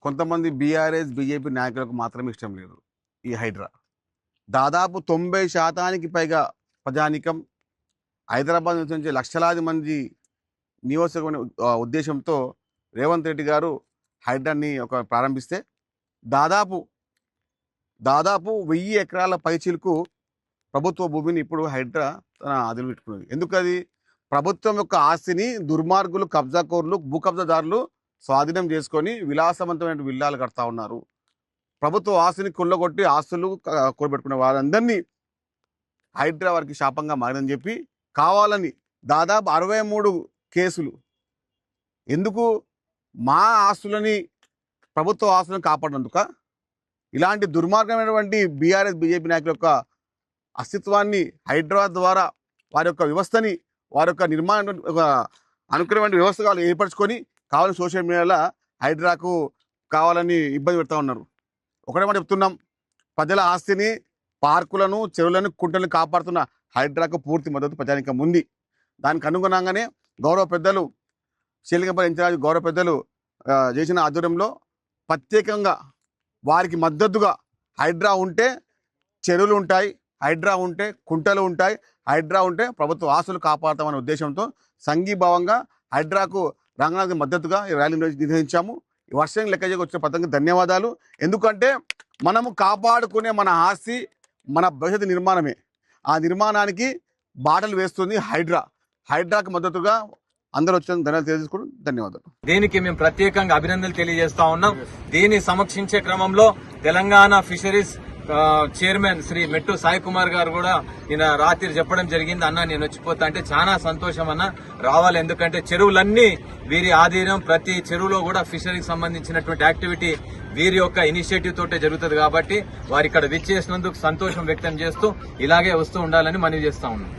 కొంతమంది BRS BJP నాయకులకు మాత్రమే ఇష్టం లేదు ఈ హైడ్రా. దాదాపు 90% పైగా ప్రజానికం హైదరాబాద్ నుంచి లక్షలాది మంది నియోజకవర్గ ఉద్దేశంతో రేవంత్ రెడ్డి గారు హైడ్రాని ప్రారంభిస్తే దాదాపు 1000 ఎకరాల పైచిలకు ప్రభుత్వ భూమిని ఇప్పుడు హైడ్రా తన అదులు పెట్టుకున్నది. ఎందుకది? ప్రభుత్వం యొక్క ఆస్తిని దుర్మార్గులు, కబ్జాకోరులు, భూ కబ్జాదారులు స్వాధీనం చేసుకొని విలాసవంతమైన విల్లాలు కడతా ఉన్నారు. ప్రభుత్వ ఆస్తిని కొల్లగొట్టి ఆస్తులు కూడబెట్టుకునే వారందరినీ హైడ్రా వారికి శాపంగా మారిందని చెప్పి కావాలని దాదాపు 63 కేసులు. ఎందుకు? మా ఆస్తులని, ప్రభుత్వ ఆస్తులను కాపాడినందుక? ఇలాంటి దుర్మార్గమైనటువంటి బీఆర్ఎస్ బీజేపీ నాయకుల యొక్క అస్తిత్వాన్ని హైదరాబాద్ ద్వారా వారి యొక్క వ్యవస్థని, వారి యొక్క నిర్మాణ అనుకునే వ్యవస్థగా ఏర్పరచుకొని కావాలని సోషల్ మీడియాలో హైడ్రాకు కావాలని ఇబ్బంది పెడతా ఉన్నారు. ఒకటే మాట చెప్తున్నాం, ప్రజల ఆస్తిని, పార్కులను, చెరువులను, కుంటలను కాపాడుతున్న హైడ్రాకు పూర్తి మద్దతు ప్రజానికం ఉంది. దానికి అనుగుణంగానే గౌరవ పెద్దలు శీలింగపల్లి ఇన్ఛార్జ్ గౌరవ పెద్దలు చేసిన ఆధ్వర్యంలో ప్రత్యేకంగా వారికి మద్దతుగా హైడ్రా ఉంటే చెరువులు ఉంటాయి, హైడ్రా ఉంటే కుంటలు ఉంటాయి, హైడ్రా ఉంటే ప్రభుత్వ ఆస్తులు కాపాడతామనే ఉద్దేశంతో సంఘీభావంగా హైడ్రాకు రంగనాథ్ మద్దతుగా ఈ ర్యాలీ నిర్వహించాము. ఈ వర్షం లెక్క వచ్చిన పథకం ధన్యవాదాలు. ఎందుకంటే మనము కాపాడుకునే మన ఆస్తి మన భవిష్యత్తు నిర్మాణమే. ఆ నిర్మాణానికి బాటలు వేస్తుంది హైడ్రా. హైడ్రాకు మద్దతుగా అందరూ వచ్చిన ధన్యవాదాలు తెలియజేసుకోవడం. ధన్యవాదాలు. దీనికి మేము ప్రత్యేకంగా అభినందనలు తెలియజేస్తా ఉన్నాం. దీన్ని సమీక్షించే క్రమంలో తెలంగాణ ఫిషరీస్ చైర్మన్ శ్రీ మెట్టు సాయి కుమార్ గారు కూడా ఈయన రాత్రి చెప్పడం జరిగింది, అన్న నేను వచ్చిపోతా అంటే చాలా సంతోషం అన్న, రావాలి. ఎందుకంటే చెరువులన్నీ వీరి ఆధీనం, ప్రతి చెరువులో కూడా ఫిషరీకి సంబంధించినటువంటి యాక్టివిటీ వీరి యొక్క ఇనిషియేటివ్ తోటే జరుగుతుంది. కాబట్టి వారు ఇక్కడ విచ్చేసినందుకు సంతోషం వ్యక్తం చేస్తూ ఇలాగే వస్తూ ఉండాలని మనవి చేస్తా ఉన్నాం.